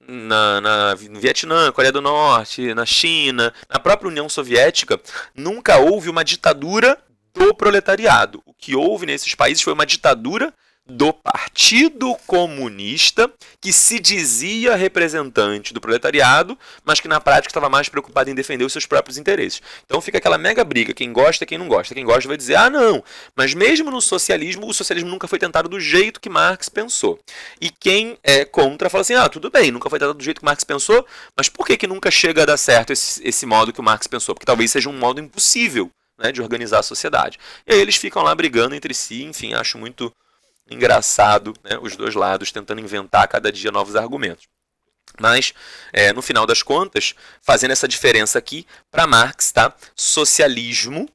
no Vietnã, Coreia do Norte, na China, na própria União Soviética, nunca houve uma ditadura do proletariado. O que houve nesses países foi uma ditadura do Partido Comunista, que se dizia representante do proletariado, mas que na prática estava mais preocupado em defender os seus próprios interesses. Então fica aquela mega briga, quem gosta e quem não gosta. Quem gosta vai dizer, não, mas mesmo no socialismo, o socialismo nunca foi tentado do jeito que Marx pensou. E quem é contra fala assim, tudo bem, nunca foi tentado do jeito que Marx pensou, mas por que nunca chega a dar certo esse modo que o Marx pensou? Porque talvez seja um modo impossível, né, de organizar a sociedade. E aí eles ficam lá brigando entre si, enfim, acho muito engraçado, né, os dois lados tentando inventar cada dia novos argumentos. Mas, no final das contas, fazendo essa diferença aqui, para Marx, tá? Socialismo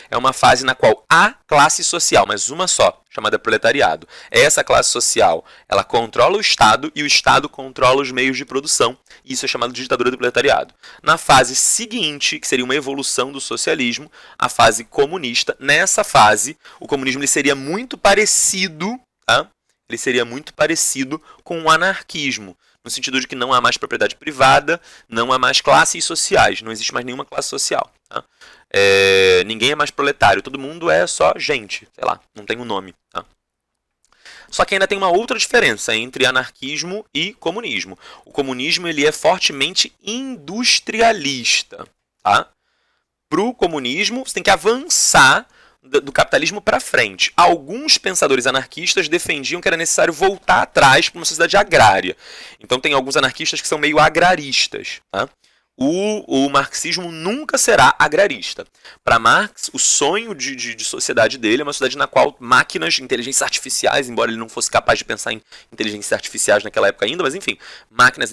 é uma fase na qual há classe social, mas uma só, chamada proletariado. Essa classe social, ela controla o Estado e o Estado controla os meios de produção. Isso é chamado de ditadura do proletariado. Na fase seguinte, que seria uma evolução do socialismo, a fase comunista, nessa fase, o comunismo ele seria muito parecido, tá? Ele seria muito parecido com o anarquismo, no sentido de que não há mais propriedade privada, não há mais classes sociais, não existe mais nenhuma classe social. Tá? Ninguém é mais proletário, todo mundo é só gente, sei lá, não tem um nome. Tá? Só que ainda tem uma outra diferença entre anarquismo e comunismo. O comunismo ele é fortemente industrialista. Tá? Para o comunismo, você tem que avançar do capitalismo para frente. Alguns pensadores anarquistas defendiam que era necessário voltar atrás para uma sociedade agrária. Então tem alguns anarquistas que são meio agraristas. Tá? O marxismo nunca será agrarista. Para Marx, o sonho de sociedade dele é uma sociedade na qual máquinas, inteligências artificiais, embora ele não fosse capaz de pensar em inteligências artificiais naquela época ainda, mas enfim, máquinas,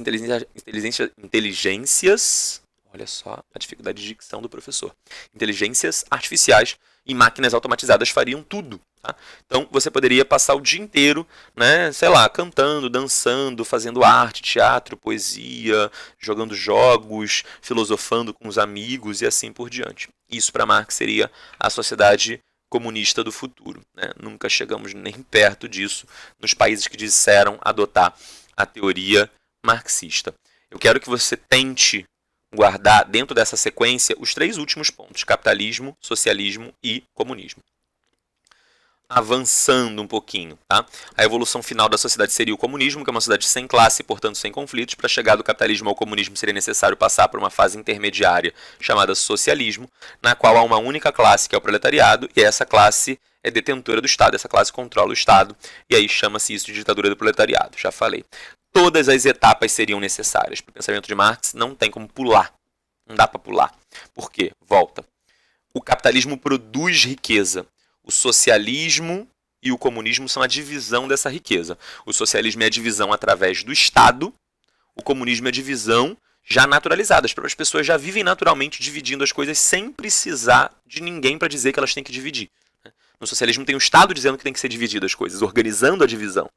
inteligências, olha só a dificuldade de dicção do professor. Inteligências artificiais e máquinas automatizadas fariam tudo. Tá? Então você poderia passar o dia inteiro, né, sei lá, cantando, dançando, fazendo arte, teatro, poesia, jogando jogos, filosofando com os amigos e assim por diante. Isso para Marx seria a sociedade comunista do futuro. Né? Nunca chegamos nem perto disso nos países que disseram adotar a teoria marxista. Eu quero que você tente guardar dentro dessa sequência os três últimos pontos: capitalismo, socialismo e comunismo. Avançando um pouquinho, tá? A evolução final da sociedade seria o comunismo, que é uma sociedade sem classe e, portanto, sem conflitos. Para chegar do capitalismo ao comunismo seria necessário passar por uma fase intermediária chamada socialismo, na qual há uma única classe, que é o proletariado, e essa classe é detentora do Estado, essa classe controla o Estado, e aí chama-se isso de ditadura do proletariado, já falei. Todas as etapas seriam necessárias. Para o pensamento de Marx, não tem como pular. Não dá para pular. Por quê? Volta. O capitalismo produz riqueza. O socialismo e o comunismo são a divisão dessa riqueza. O socialismo é a divisão através do Estado. O comunismo é a divisão já naturalizada. As pessoas já vivem naturalmente dividindo as coisas sem precisar de ninguém para dizer que elas têm que dividir. No socialismo tem o Estado dizendo que tem que ser dividido as coisas, organizando a divisão.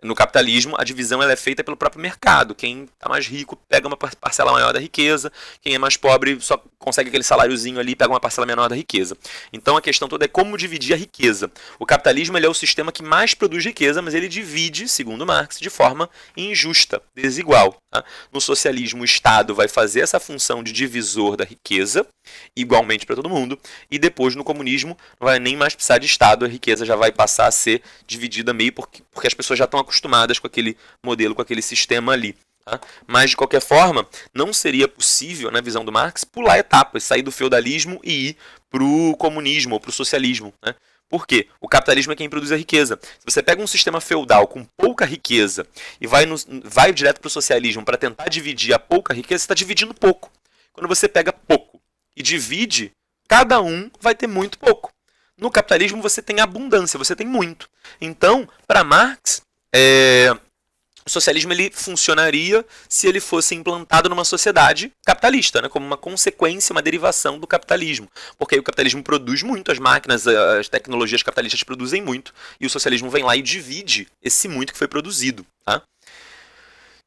No capitalismo, a divisão ela é feita pelo próprio mercado. Quem está mais rico pega uma parcela maior da riqueza, quem é mais pobre só consegue aquele saláriozinho ali e pega uma parcela menor da riqueza. Então a questão toda é como dividir a riqueza. O capitalismo ele é o sistema que mais produz riqueza, mas ele divide, segundo Marx, de forma injusta, desigual. Tá? No socialismo, o Estado vai fazer essa função de divisor da riqueza, igualmente para todo mundo, e depois no comunismo não vai nem mais precisar de Estado, a riqueza já vai passar a ser dividida meio porque as pessoas já estão acostumadas com aquele modelo, com aquele sistema ali. Tá? Mas, de qualquer forma, não seria possível, na visão do Marx, pular etapas, sair do feudalismo e ir para o comunismo ou para o socialismo. Né? Por quê? O capitalismo é quem produz a riqueza. Se você pega um sistema feudal com pouca riqueza e vai direto para o socialismo para tentar dividir a pouca riqueza, você está dividindo pouco. Quando você pega pouco e divide, cada um vai ter muito pouco. No capitalismo você tem abundância, você tem muito. Então, para Marx, o socialismo ele funcionaria se ele fosse implantado numa sociedade capitalista, né, como uma consequência, uma derivação do capitalismo. Porque aí o capitalismo produz muito, as máquinas, as tecnologias capitalistas produzem muito, e o socialismo vem lá e divide esse muito que foi produzido. Tá?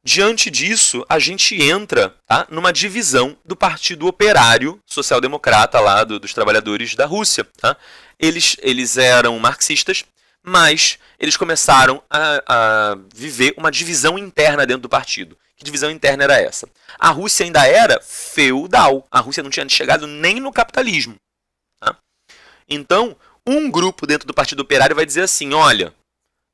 Diante disso, a gente entra, tá, numa divisão do Partido Operário Social-Democrata lá dos trabalhadores da Rússia. Tá? Eles eram marxistas, mas eles começaram a viver uma divisão interna dentro do partido. Que divisão interna era essa? A Rússia ainda era feudal. A Rússia não tinha chegado nem no capitalismo. Tá? Então, um grupo dentro do Partido Operário vai dizer assim, olha,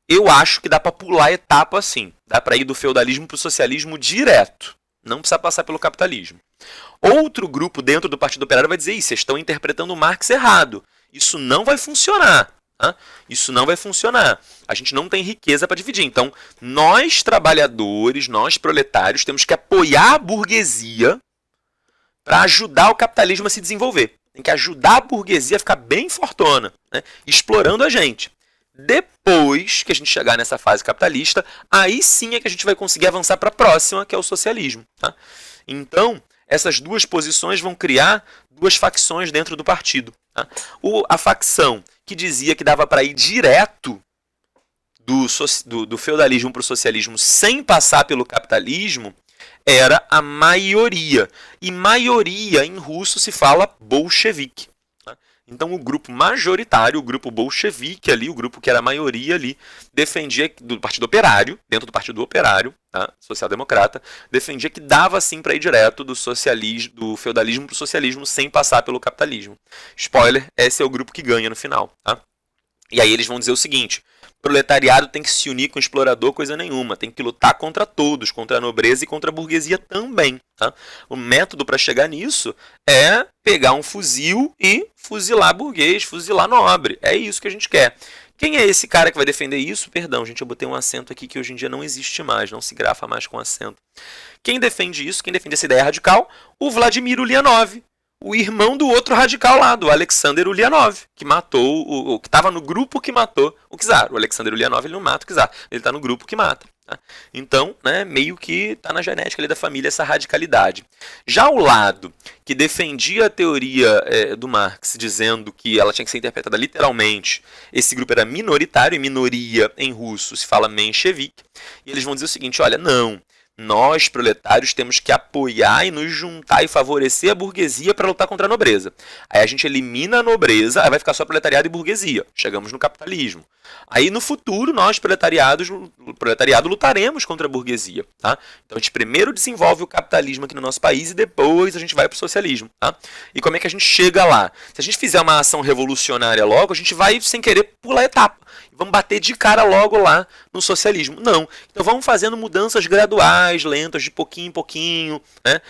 eu acho que dá para pular a etapa assim. Dá para ir do feudalismo para o socialismo direto. Não precisa passar pelo capitalismo. Outro grupo dentro do Partido Operário vai dizer, vocês estão interpretando o Marx errado. Isso não vai funcionar. Tá? Isso não vai funcionar. A gente não tem riqueza para dividir. Então, nós trabalhadores, nós proletários, temos que apoiar a burguesia para ajudar o capitalismo a se desenvolver. Tem que ajudar a burguesia a ficar bem fortona, né? Explorando a gente. Depois que a gente chegar nessa fase capitalista, aí sim é que a gente vai conseguir avançar para a próxima, que é o socialismo. Tá? Então, essas duas posições vão criar duas facções dentro do partido. Tá? A facção que dizia que dava para ir direto do feudalismo para o socialismo sem passar pelo capitalismo era a maioria. E maioria em russo se fala bolchevique. Então o grupo majoritário, o grupo bolchevique ali, o grupo que era a maioria ali, defendia do Partido Operário, dentro do Partido Operário, tá? Social-democrata, defendia que dava sim para ir direto do feudalismo para o socialismo sem passar pelo capitalismo. Spoiler, esse é o grupo que ganha no final. Tá? E aí eles vão dizer o seguinte, proletariado tem que se unir com o explorador coisa nenhuma, tem que lutar contra todos, contra a nobreza e contra a burguesia também. Tá? O método para chegar nisso é pegar um fuzil e fuzilar burguês, fuzilar nobre. É isso que a gente quer. Quem é esse cara que vai defender isso? Perdão, gente, eu botei um acento aqui que hoje em dia não existe mais, não se grafa mais com acento. Quem defende isso, quem defende essa ideia radical? O Vladimir Ulyanov, o irmão do outro radical lá, do Alexander Ulyanov, que matou, que estava no grupo que matou o czar. O Alexander Ulyanov ele não mata o czar, ele está no grupo que mata. Tá? Então, né, meio que está na genética ali da família essa radicalidade. Já o lado que defendia a teoria do Marx, dizendo que ela tinha que ser interpretada literalmente, esse grupo era minoritário, e minoria em russo se fala menchevique, e eles vão dizer o seguinte, olha, não, nós, proletários, temos que apoiar e nos juntar e favorecer a burguesia para lutar contra a nobreza. Aí a gente elimina a nobreza, aí vai ficar só proletariado e burguesia. Chegamos no capitalismo. Aí no futuro, nós, proletariado, lutaremos contra a burguesia. Tá? Então a gente primeiro desenvolve o capitalismo aqui no nosso país e depois a gente vai para o socialismo. Tá? E como é que a gente chega lá? Se a gente fizer uma ação revolucionária logo, a gente vai sem querer pular a etapa. Vamos bater de cara logo lá no socialismo. Não. Então vamos fazendo mudanças graduais, lentas, de pouquinho em pouquinho. Né?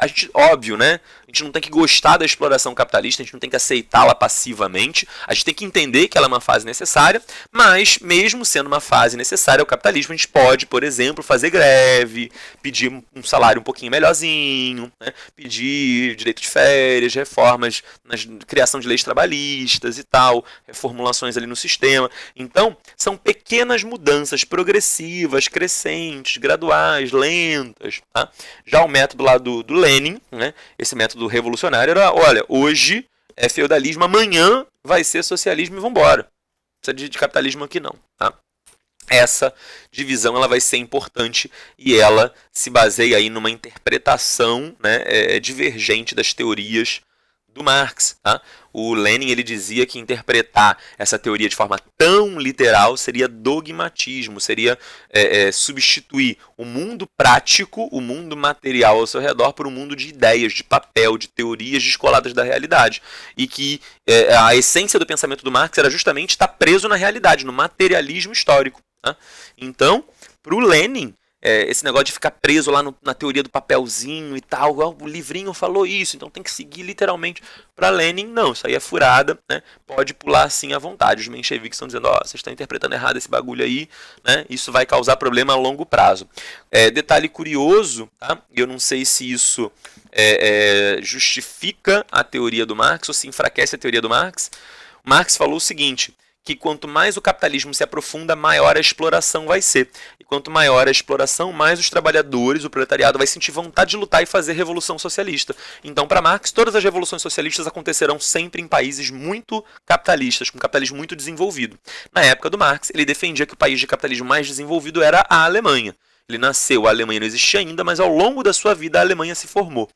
A gente, óbvio, né? A gente não tem que gostar da exploração capitalista, a gente não tem que aceitá-la passivamente. A gente tem que entender que ela é uma fase necessária, mas mesmo sendo uma fase necessária ao capitalismo, a gente pode, por exemplo, fazer greve, pedir um salário um pouquinho melhorzinho, né? Pedir direito de férias, reformas na criação de leis trabalhistas e tal, reformulações ali no sistema. Então, são pequenas mudanças progressivas, crescentes, graduais, lentas. Tá? Já o método lá do Lenin, né? Esse método revolucionário era, olha, hoje é feudalismo, amanhã vai ser socialismo e vambora. Não precisa de capitalismo aqui não. Tá? Essa divisão ela vai ser importante e ela se baseia aí numa interpretação, né, divergente das teorias do Marx. Tá? O Lenin ele dizia que interpretar essa teoria de forma tão literal seria dogmatismo, seria substituir o mundo prático, o mundo material ao seu redor por um mundo de ideias, de papel, de teorias descoladas da realidade. E que a essência do pensamento do Marx era justamente estar preso na realidade, no materialismo histórico. Tá? Então, para o Lenin, esse negócio de ficar preso lá na teoria do papelzinho e tal, o livrinho falou isso, então tem que seguir literalmente. Para Lenin, não, isso aí é furada, né? Pode pular assim à vontade. Os mencheviques estão dizendo, vocês estão interpretando errado esse bagulho aí, né? Isso vai causar problema a longo prazo. Detalhe curioso, tá? Eu não sei se isso justifica a teoria do Marx ou se enfraquece a teoria do Marx, Marx falou o seguinte, que quanto mais o capitalismo se aprofunda, maior a exploração vai ser. E quanto maior a exploração, mais os trabalhadores, o proletariado, vai sentir vontade de lutar e fazer revolução socialista. Então, para Marx, todas as revoluções socialistas acontecerão sempre em países muito capitalistas, com capitalismo muito desenvolvido. Na época do Marx, ele defendia que o país de capitalismo mais desenvolvido era a Alemanha. Ele nasceu, a Alemanha não existia ainda, mas ao longo da sua vida a Alemanha se formou.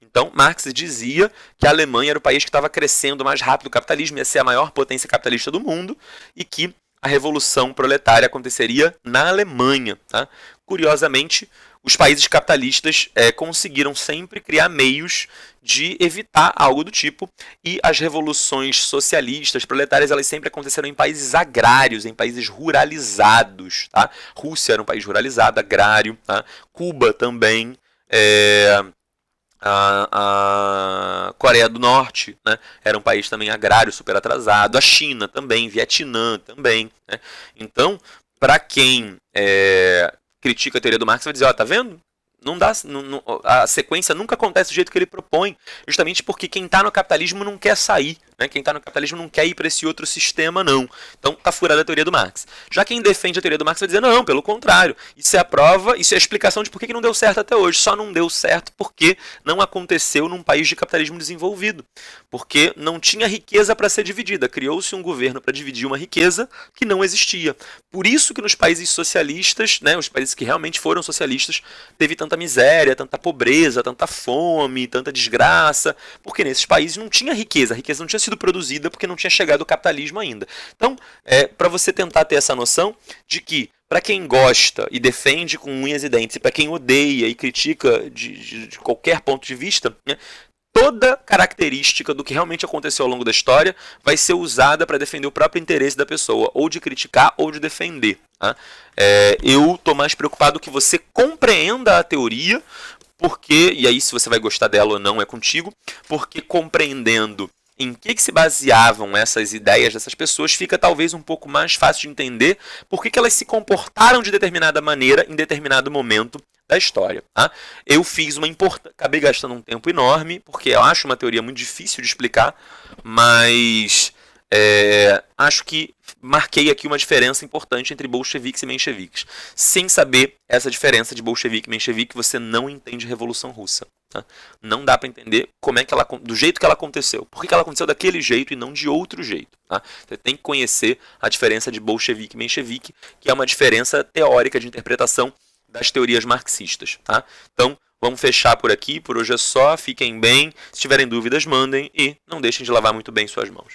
Então, Marx dizia que a Alemanha era o país que estava crescendo mais rápido, o capitalismo ia ser a maior potência capitalista do mundo e que a revolução proletária aconteceria na Alemanha. Tá? Curiosamente, os países capitalistas conseguiram sempre criar meios de evitar algo do tipo, e as revoluções socialistas, proletárias, elas sempre aconteceram em países agrários, em países ruralizados. Tá? Rússia era um país ruralizado, agrário. Tá? Cuba também. A Coreia do Norte, né, era um país também agrário, super atrasado. A China também, Vietnã também. Né? Então, para quem critica a teoria do Marx, vai dizer, ó, tá vendo? Não dá, a sequência nunca acontece do jeito que ele propõe, justamente porque quem está no capitalismo não quer sair. Né? Quem está no capitalismo não quer ir para esse outro sistema, não. Então está furada a teoria do Marx. Já quem defende a teoria do Marx vai dizer, não, pelo contrário. Isso é a prova, isso é a explicação de por que não deu certo até hoje. Só não deu certo porque não aconteceu num país de capitalismo desenvolvido. Porque não tinha riqueza para ser dividida. Criou-se um governo para dividir uma riqueza que não existia. Por isso que nos países socialistas, né, os países que realmente foram socialistas, teve tanta miséria, tanta pobreza, tanta fome, tanta desgraça, porque nesses países não tinha riqueza, a riqueza não tinha sido produzida porque não tinha chegado o capitalismo ainda. Então, para você tentar ter essa noção de que, para quem gosta e defende com unhas e dentes, e para quem odeia e critica de qualquer ponto de vista, né, toda característica do que realmente aconteceu ao longo da história vai ser usada para defender o próprio interesse da pessoa, ou de criticar ou de defender. Tá? Eu estou mais preocupado que você compreenda a teoria, porque, e aí se você vai gostar dela ou não é contigo, porque compreendendo em que se baseavam essas ideias dessas pessoas, fica talvez um pouco mais fácil de entender por que elas se comportaram de determinada maneira em determinado momento da história. Tá? Eu fiz acabei gastando um tempo enorme, porque eu acho uma teoria muito difícil de explicar, mas acho que marquei aqui uma diferença importante entre bolcheviques e mencheviques. Sem saber essa diferença de bolchevique e menchevique, você não entende a Revolução Russa. Tá? Não dá para entender como é que ela, do jeito que ela aconteceu. Por que ela aconteceu daquele jeito e não de outro jeito? Tá? Você tem que conhecer a diferença de bolchevique e menchevique, que é uma diferença teórica de interpretação das teorias marxistas. Tá? Então, vamos fechar por aqui. Por hoje é só. Fiquem bem. Se tiverem dúvidas, mandem. E não deixem de lavar muito bem suas mãos.